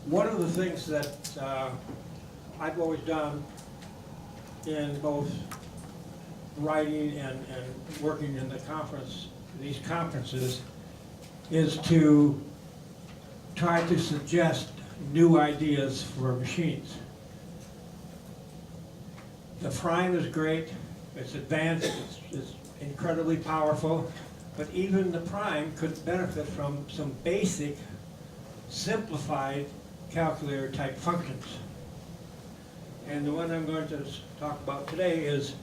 one of the things that I've always done in both writing and working in these conferences, is to try to suggest new ideas for machines. The prime is great, it's advanced, it's incredibly powerful, but even the prime could benefit from some basic, simplified calculator type functions. And the one I'm going to talk about today is,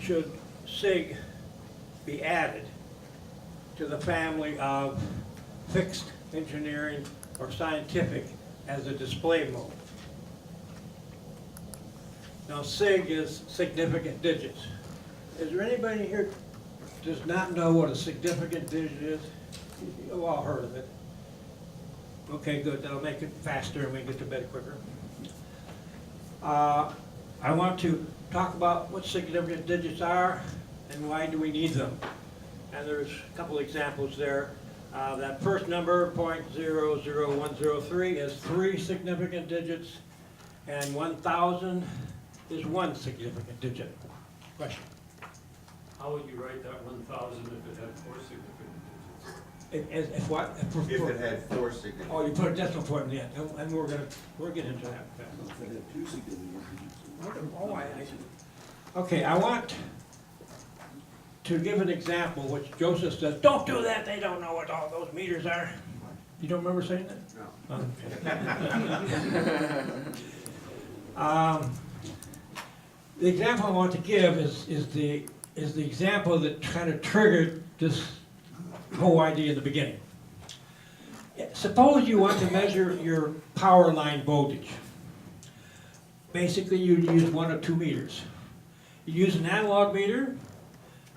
should SIG be added to the family of fixed engineering or scientific as a display mode? Now, SIG is significant digits. Is there anybody here who does not know what a significant digit is? You've all heard of it. Okay, good. That'll make it faster and we can get to bed quicker. I want to talk about what significant digits are and why do we need them. And there's a couple examples there. That first number, 0.00103, is 3 significant digits, and 1,000 is 1 significant digit. Question? How would you write that 1,000 if it had 4 significant digits? If what? If it had 4 significant. Oh, you put a decimal point in the end, and we'll get into that. If it had 2 significant digits. Oh, okay, I want to give an example, which Joseph says, don't do that, they don't know what all those meters are. You don't remember saying that? No. Okay. The example I want to give is the example that kind of triggered this whole idea in the beginning. Suppose you want to measure your power line voltage. Basically, you use 1 or 2 meters. You use an analog meter,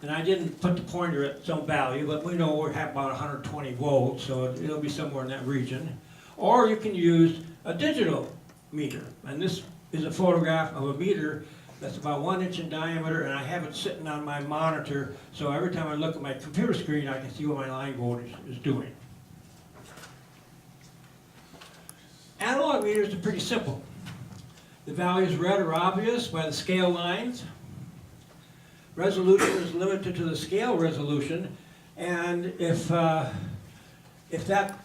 and I didn't put the pointer at some value, but we know we have about 120 volts, so it'll be somewhere in that region. Or you can use a digital meter, and this is a photograph of a meter that's about 1 inch in diameter, and I have it sitting on my monitor, so every time I look at my computer screen, I can see what my line voltage is doing. Analog meters are pretty simple. The values read are obvious by the scale lines. Resolution is limited to the scale resolution, and if that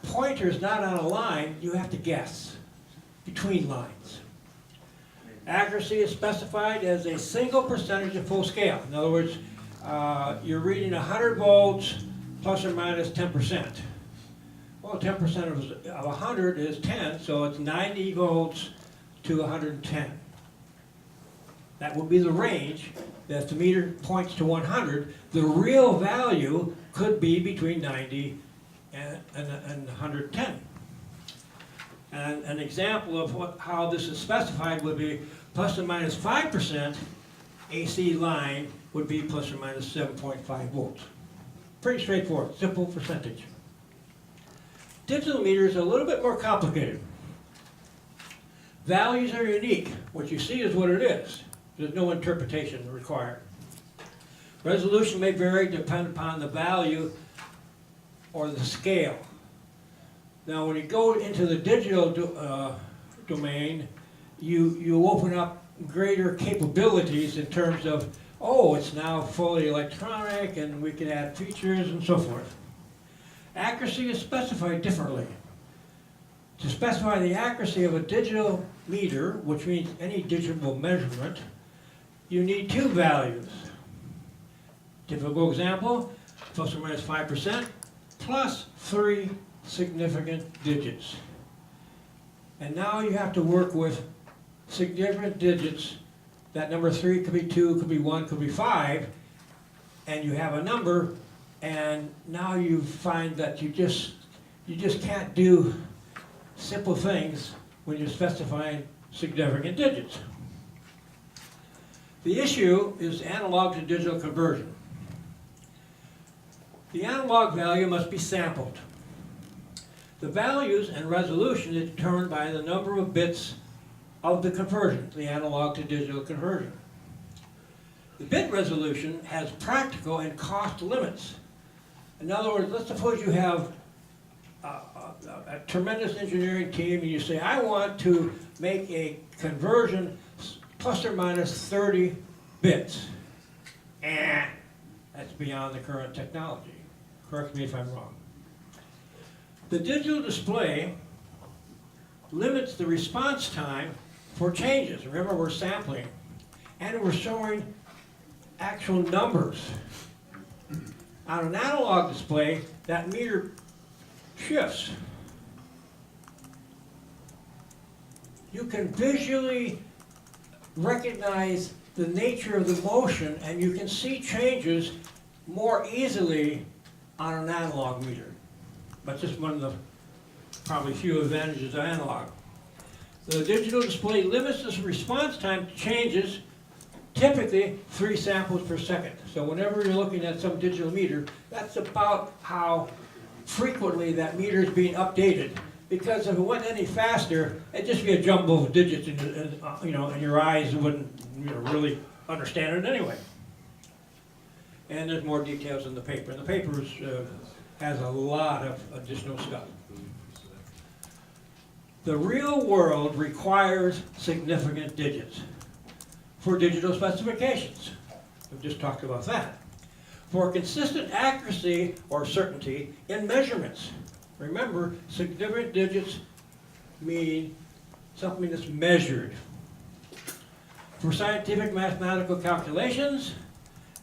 pointer is not on a line, you have to guess between lines. Accuracy is specified as a single percentage of full scale. In other words, you're reading 100 volts plus or minus 10%. Well, 10% of 100 is 10, so it's 90 volts to 110. That will be the range that if the meter points to 100, the real value could be between 90 and 110. And an example of how this is specified would be plus or minus 5% AC line would be plus or minus 7.5 volts. Pretty straightforward, simple percentage. Digital meters are a little bit more complicated. Values are unique. What you see is what it is. There's no interpretation required. Resolution may vary depending upon the value or the scale. Now, when you go into the digital domain, you open up greater capabilities in terms of, oh, it's now fully electronic and we can add features and so forth. Accuracy is specified differently. To specify the accuracy of a digital meter, which means any digital measurement, you need 2 values. Typical example, plus or minus 5%, plus 3 significant digits. And now you have to work with significant digits. That number 3 could be 2, could be 1, could be 5, and you have a number, and now you find that you just can't do simple things when you're specifying significant digits. The issue is analog to digital conversion. The analog value must be sampled. The values and resolution is determined by the number of bits of the conversion, the analog to digital conversion. The bit resolution has practical and cost limits. In other words, let's suppose you have a tremendous engineering team and you say, I want to make a conversion plus or minus 30 bits. That's beyond the current technology. Correct me if I'm wrong. The digital display limits the response time for changes. Remember, we're sampling and we're showing actual numbers. On an analog display, that meter shifts. You can visually recognize the nature of the motion and you can see changes more easily on an analog meter. But just one of the probably few advantages of analog. The digital display limits the response time to changes, typically 3 samples per second. So whenever you're looking at some digital meter, that's about how frequently that meter is being updated. Because if it went any faster, it'd just be a jumble of digits, and your eyes wouldn't really understand it anyway. And there's more details in the paper. And the paper has a lot of additional stuff. The real world requires significant digits for digital specifications. We've just talked about that. For consistent accuracy or certainty in measurements. Remember, significant digits mean something that's measured. For scientific mathematical calculations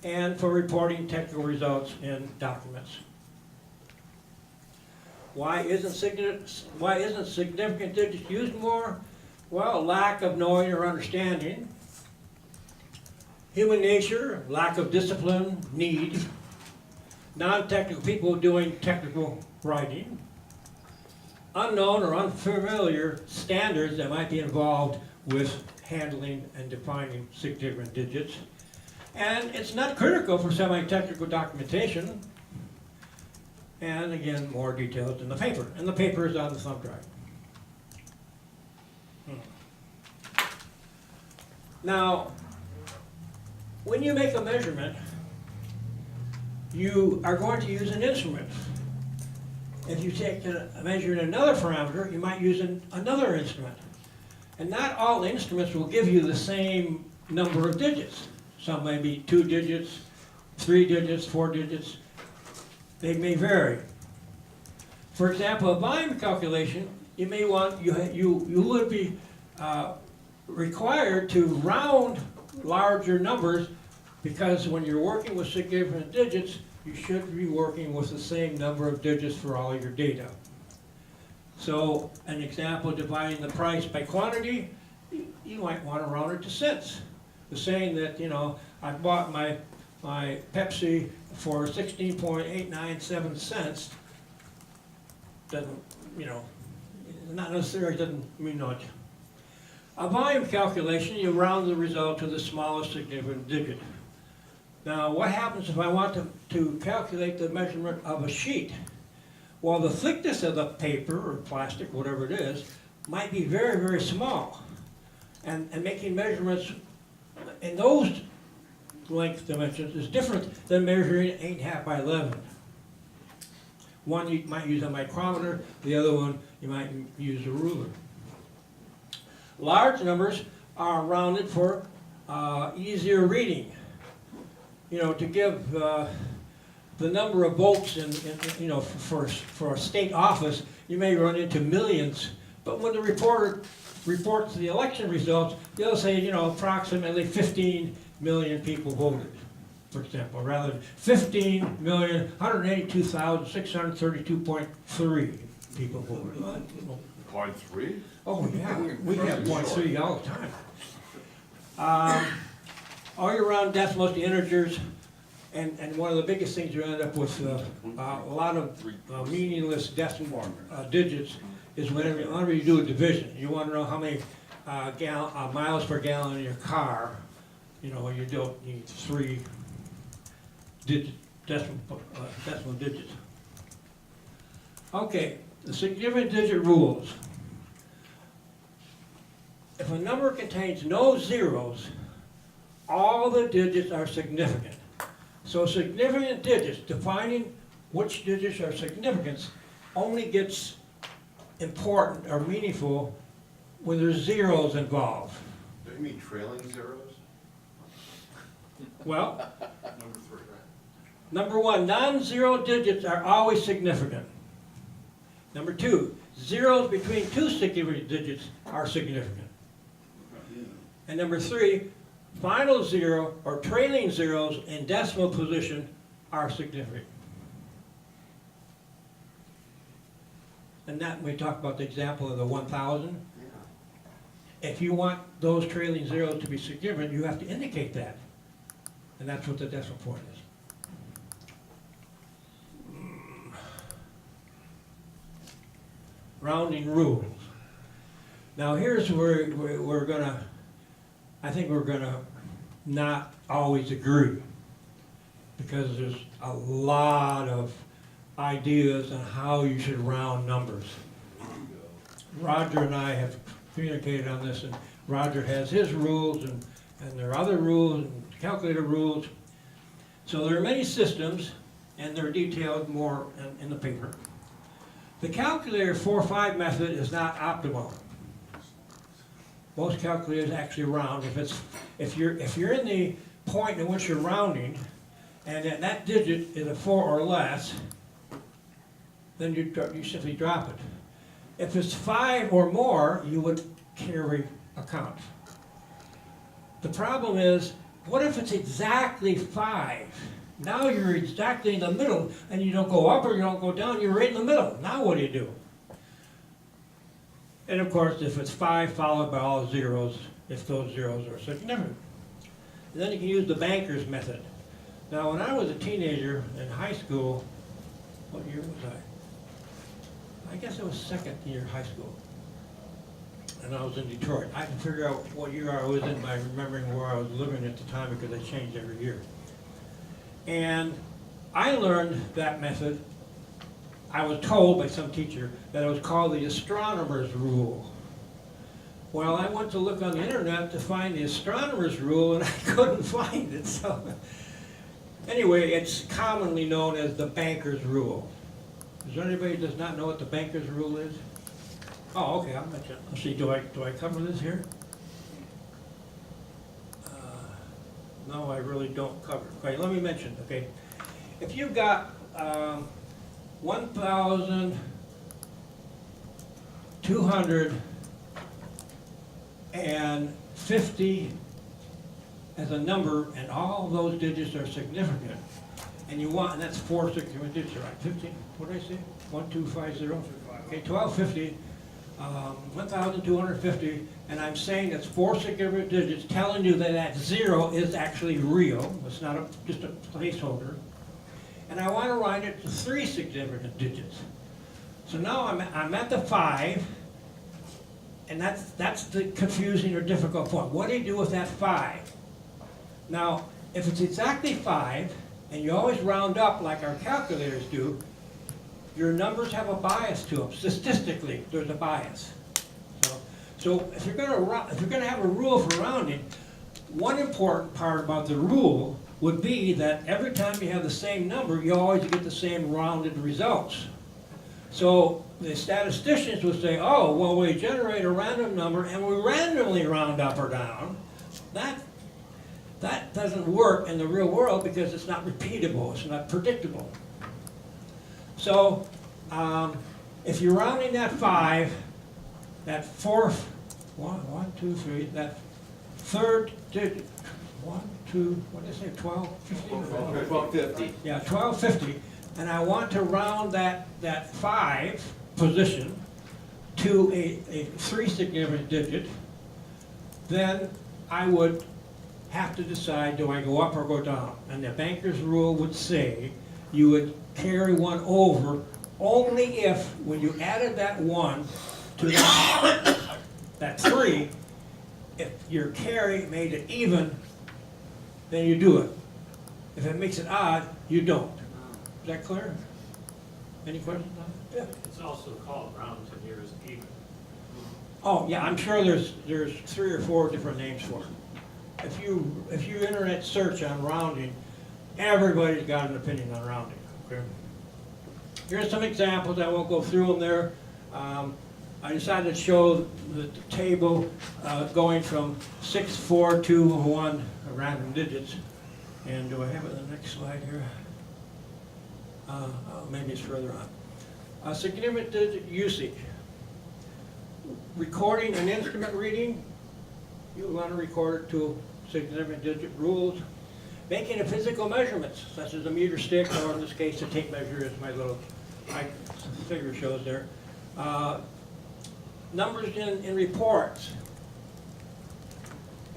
and for reporting technical results in documents. Why isn't significant digits used more? Well, lack of knowing or understanding. Human nature, lack of discipline, need. Non-technical people doing technical writing. Unknown or unfamiliar standards that might be involved with handling and defining significant digits. And it's not critical for semi-technical documentation. And again, more details in the paper. And the paper is on the thumb drive. Now, when you make a measurement, you are going to use an instrument. If you take a measure in another parameter, you might use another instrument. And not all instruments will give you the same number of digits. Some may be 2 digits, 3 digits, 4 digits. They may vary. For example, a volume calculation, you may want, you would be required to round larger numbers because when you're working with significant digits, you should be working with the same number of digits for all your data. So, an example, dividing the price by quantity, you might want to round it to cents. The saying that, I bought my Pepsi for 16.897 cents doesn't, not necessarily doesn't mean much. A volume calculation, you round the result to the smallest significant digit. Now, what happens if I want to calculate the measurement of a sheet? Well, the thickness of the paper or plastic, whatever it is, might be very, very small. And making measurements in those length dimensions is different than measuring 8.5 by 11. One you might use a micrometer, the other one you might use a ruler. Large numbers are rounded for easier reading. To give the number of votes for a state office, you may run into millions. But when the reporter reports the election results, they'll say, approximately 15 million people voted, for example, rather than 15,182,632.3 people voted. 0.3? Oh, yeah, we have 0.3 all the time. All year round decimals to integers, and one of the biggest things you end up with a lot of meaningless decimal digits is whenever you do a division. You want to know how many miles per gallon in your car. You don't need 3 decimal digits. Okay, the significant digit rules. If a number contains no zeros, all the digits are significant. So significant digits, defining which digits are significant, only gets important or meaningful when there's zeros involved. Do you mean trailing zeros? Well, Number 3, right? number one, non-zero digits are always significant. Number two, zeros between two significant digits are significant. And number three, final zero or trailing zeros in decimal position are significant. And that, we talked about the example of the 1,000. Yeah. If you want those trailing zeros to be significant, you have to indicate that. And that's what the decimal point is. Rounding rules. Now here's where we're gonna, I think we're gonna not always agree, because there's a lot of ideas on how you should round numbers. Roger and I have communicated on this, and Roger has his rules, and there are other rules, and calculator rules. So there are many systems, and they're detailed more in the paper. The calculator 4-5 method is not optimal. Most calculators actually round. If you're in the point in which you're rounding, and that digit is a 4 or less, then you simply drop it. If it's 5 or more, you would carry a count. The problem is, what if it's exactly 5? Now you're exactly in the middle, and you don't go up or you don't go down, you're right in the middle. Now what do you do? And of course, if it's 5 followed by all zeros, if those zeros are significant. And then you can use the banker's method. Now, when I was a teenager in high school, what year was I? I guess it was second year high school. And I was in Detroit. I can figure out what year I was in by remembering where I was living at the time, because they changed every year. And I learned that method. I was told by some teacher that it was called the astronomer's rule. Well, I went to look on the internet to find the astronomer's rule, and I couldn't find it. So anyway, it's commonly known as the banker's rule. Is there anybody who does not know what the banker's rule is? Oh, okay, I'll mention it. Let's see, do I cover this here? No, I really don't cover it. Okay, let me mention, okay. If you've got 1,250 as a number, and all those digits are significant, and you want, and that's 4 significant digits, right? 15, what did I say? 1250. Okay, 1250. 1,250, and I'm saying it's 4 significant digits, telling you that that 0 is actually real. It's not just a placeholder. And I want to round it to 3 significant digits. So now I'm at the 5, and that's the confusing or difficult point. What do you do with that 5? Now, if it's exactly 5, and you always round up like our calculators do, your numbers have a bias to them. Statistically, there's a bias. So if you're going to have a rule for rounding, one important part about the rule would be that every time you have the same number, you always get the same rounded results. So the statisticians would say, oh, well, we generate a random number and we randomly round up or down. That doesn't work in the real world because it's not repeatable, it's not predictable. So, if you're rounding that 5, that fourth, 1, 2, 3, that third digit, 1, 2, what did I say, 12, 15? 1250. Yeah, 1250, and I want to round that 5 position to a 3 significant digit, then I would have to decide, do I go up or go down? And the banker's rule would say you would carry 1 over only if, when you added that 1 to that 3, if your carry made it even, then you do it. If it makes it odd, you don't. Is that clear? Any questions on it? Yeah. It's also called round to nearest even. Oh, yeah, I'm sure there's 3 or 4 different names for it. If you internet search on rounding, everybody's got an opinion on rounding, okay? here's some examples, I won't go through them there. I decided to show the table going from 6, 4, 2, 1 random digits. And do I have it in the next slide here? Maybe it's further on. Significant digit usage. Recording an instrument reading, you want to record it to significant digit rules. Making a physical measurements, such as a meter stick, or in this case, a tape measure, as my figure shows there. Numbers in reports.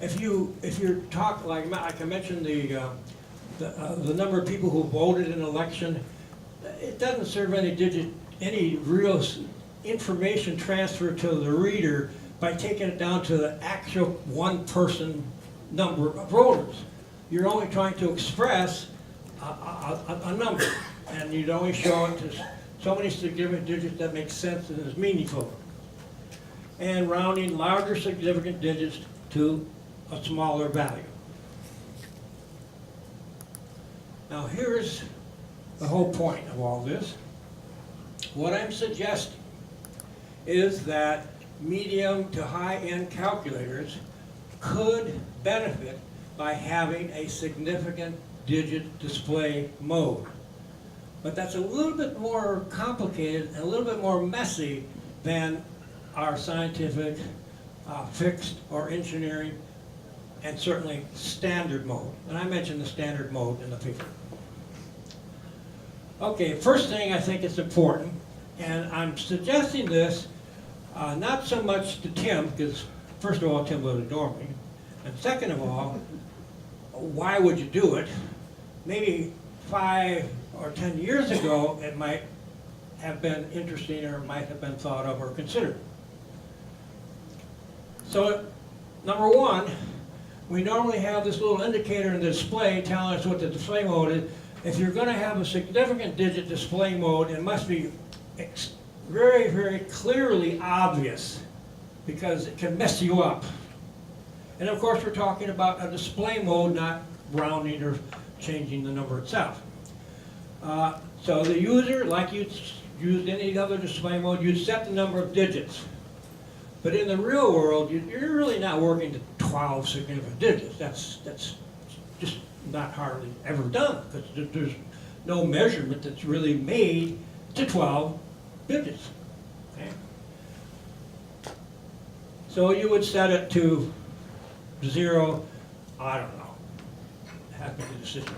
If you talk, like I mentioned, the number of people who voted in an election, it doesn't serve any real information transfer to the reader by taking it down to the actual one-person number of voters. You're only trying to express a number, and you'd only show it to so many significant digits that make sense and is meaningful. And rounding larger significant digits to a smaller value. Now here's the whole point of all this. What I'm suggesting is that medium to high-end calculators could benefit by having a significant digit display mode. But that's a little bit more complicated and a little bit more messy than our scientific, fixed, or engineering, and certainly standard mode. And I mentioned the standard mode in the paper. Okay, first thing I think is important, and I'm suggesting this not so much to Tim, because first of all, Tim would ignore me, and second of all, why would you do it? Maybe 5 or 10 years ago, it might have been interesting or might have been thought of or considered. So, number one, we normally have this little indicator in the display telling us what the display mode is. If you're going to have a significant digit display mode, it must be very, very clearly obvious, because it can mess you up. And of course, we're talking about a display mode, not rounding or changing the number itself. So the user, like you'd use any other display mode, you'd set the number of digits. But in the real world, you're really not working to 12 significant digits. That's just not hardly ever done, because there's no measurement that's really made to 12 digits. Okay? So you would set it to 0, I don't know, have to make a decision.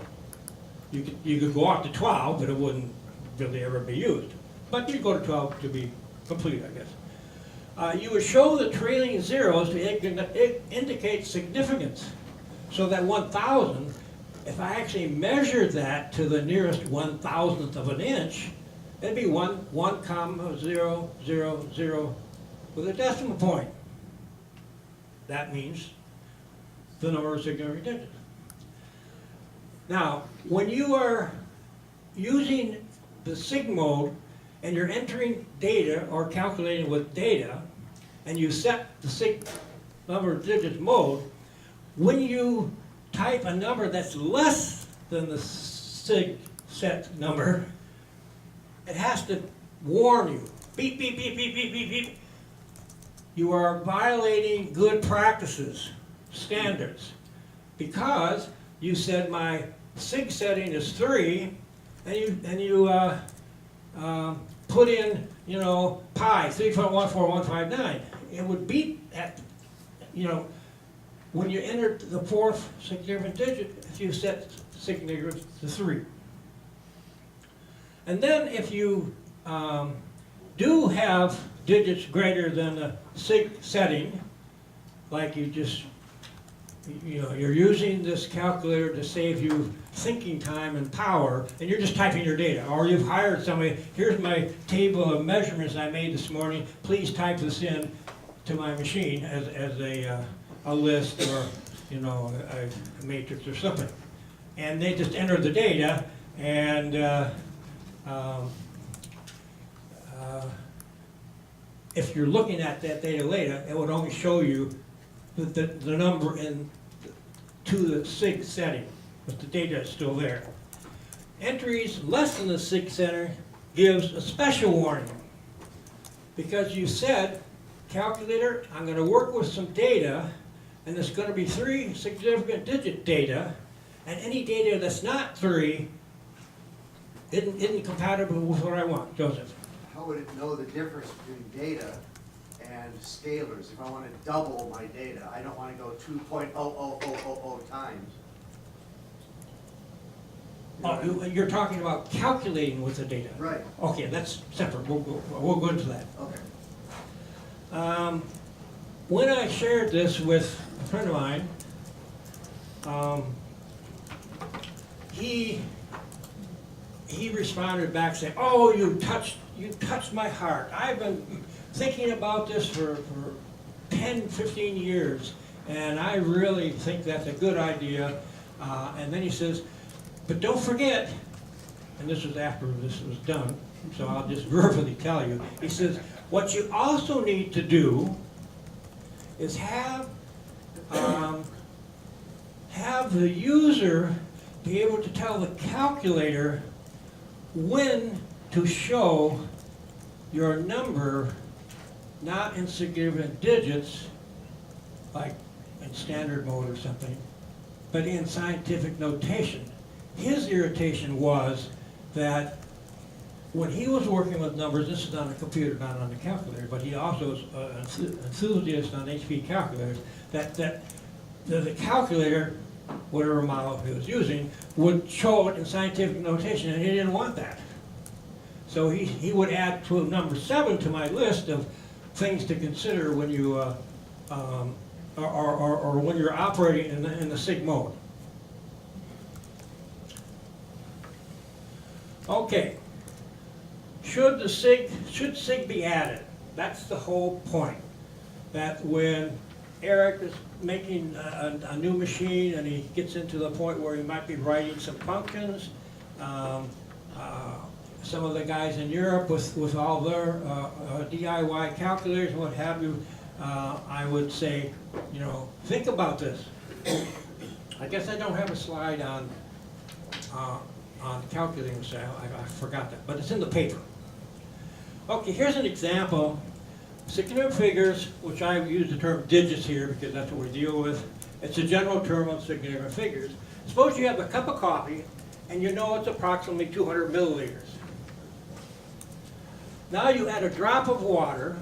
You could go out to 12, but it wouldn't really ever be used. But you'd go to 12 to be complete, I guess. You would show the trailing zeros to indicate significance, so that 1,000, if I actually measured that to the nearest 1,000th of an inch, it'd be 1,000 with a decimal point. That means the number of significant digits. Now, when you are using the SIG mode and you're entering data or calculating with data, and you set the SIG number of digits mode, when you type a number that's less than the SIG set number, it has to warn you. Beep, beep, beep, beep, beep, beep, beep. You are violating good practices, standards, because you said my SIG setting is 3, and you put in, you know, pi, 3.14159. It would beat at, you know, when you enter the 4th significant digit, if you set significance to 3. And then if you do have digits greater than the SIG setting, like you just, you know, you're using this calculator to save you thinking time and power, and you're just typing your data, or you've hired somebody, here's my table of measurements I made this morning, please type this in to my machine as a list, or, you know, a matrix or something. And they just enter the data, and if you're looking at that data later, it would only show you the number to the SIG setting, but the data is still there. Entries less than the SIG gives a special warning. Because you said, calculator, I'm gonna work with some data, and it's gonna be 3 significant digit data, and any data that's not 3 isn't compatible with what I want. Joseph? How would it know the difference between data and scalars? If I want to double my data, I don't want to go 2.00000 times. Oh, you're talking about calculating with the data? Right, Okay, that's separate, we'll go into that. okay. When I shared this with a friend of mine, he responded back saying, "Oh, you touched my heart. I've been thinking about this for 10, 15 years, and I really think that's a good idea." And then he says, "But don't forget," and this was after this was done, so I'll just verbally tell you. He says, "What you also need to do is have the user be able to tell the calculator when to show your number not in significant digits, like in standard mode or something, but in scientific notation." His irritation was that when he was working with numbers, this is on a computer, not on the calculator, but he also is an enthusiast on HP calculators, that the calculator, whatever model he was using, would show it in scientific notation, and he didn't want that. So he would add to number 7 to my list of things to consider when you, or when you're operating in the SIG mode. Okay. Should SIG be added? That's the whole point. That when Eric is making a new machine and he gets into the point where he might be writing some functions, some of the guys in Europe with all their DIY calculators and what have you, I would say, you know, think about this. I guess I don't have a slide on calculating, so I forgot that, but it's in the paper. Okay, here's an example. Significant figures, which I use the term digits here because that's what we deal with. It's a general term of significant figures. Suppose you have a cup of coffee and you know it's approximately 200 milliliters. Now you add a drop of water,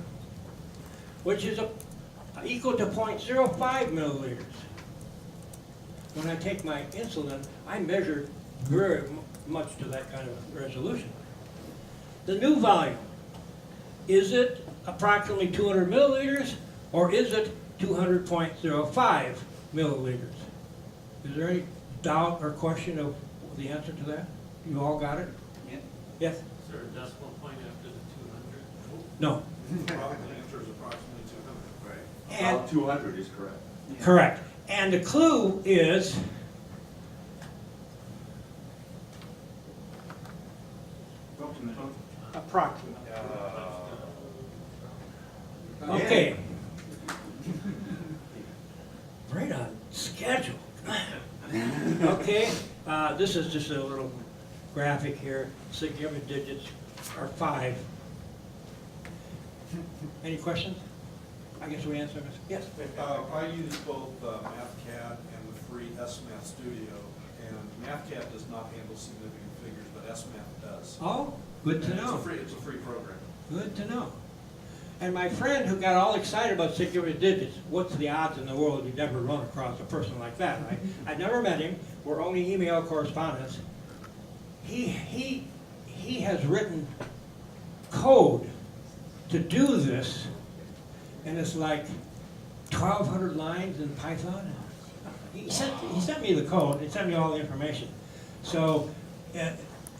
which is equal to 0.05 milliliters. When I take my insulin, I measure very much to that kind of resolution. The new volume, is it approximately 200 milliliters or is it 200.05 milliliters? Is there any doubt or question of the answer to that? You all got it? Yeah. Yes? Is there a decimal point after the 200? No. Probably the answer is approximately 200. Right. And- About 200 is correct. Correct. And the clue is approximate. Okay. Right on schedule. Okay, this is just a little graphic here. Significant digits are 5. Any questions? I guess we answered this. Yes? I use both MathCAD and the free SMath Studio, and MathCAD does not handle significant figures, but SMath does. Oh, good to And know. It's a free program. Good to know. And my friend who got all excited about significant digits, what's the odds in the world you'd never run across a person like that, right? I never met him. We're only email correspondence. He has written code to do this, and it's like 1,200 lines in Python. He sent me the code. He sent me all the information. So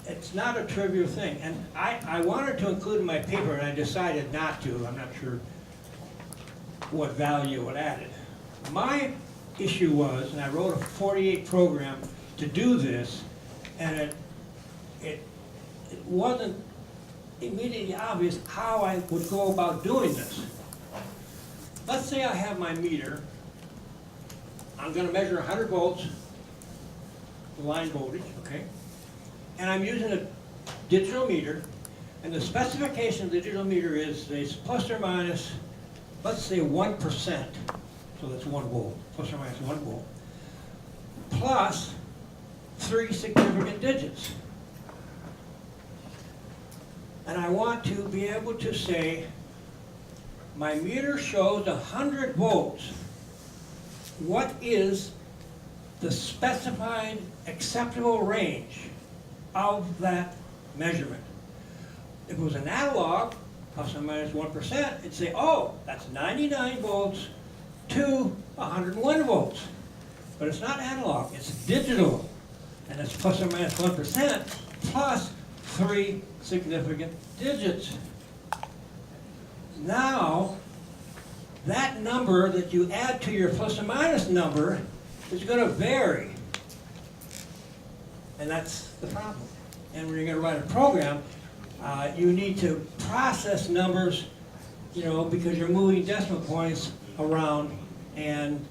it's not a trivial thing. And I wanted to include in my paper, and I decided not to. I'm not sure what value it added. My issue was, and I wrote a 48 program to do this, and it wasn't immediately obvious how I would go about doing this. Let's say I have my meter. I'm going to measure 100 volts, the line voltage, okay? And I'm using a digital meter, And the specification of the digital meter is it's plus or minus, let's say 1%, so that's 1 volt, plus or minus 1 volt, plus 3 significant digits. And I want to be able to say, my meter shows 100 volts. What is the specified acceptable range of that measurement? If it was an analog, plus or minus 1%, it'd say, oh, that's 99 volts to 101 volts. But it's not analog, it's digital. And it's plus or minus 1% plus 3 significant digits. Now, that number that you add to your plus or minus number is going to vary. And that's the problem. And when you're going to write a program, you need to process numbers, because you're moving decimal points around, and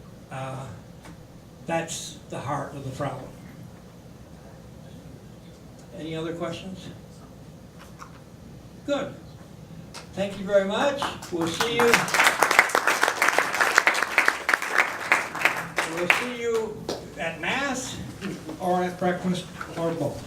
that's the heart of the problem. Any other questions? Good. Thank you very much. We'll see you. We'll see you at Mass or at breakfast or both.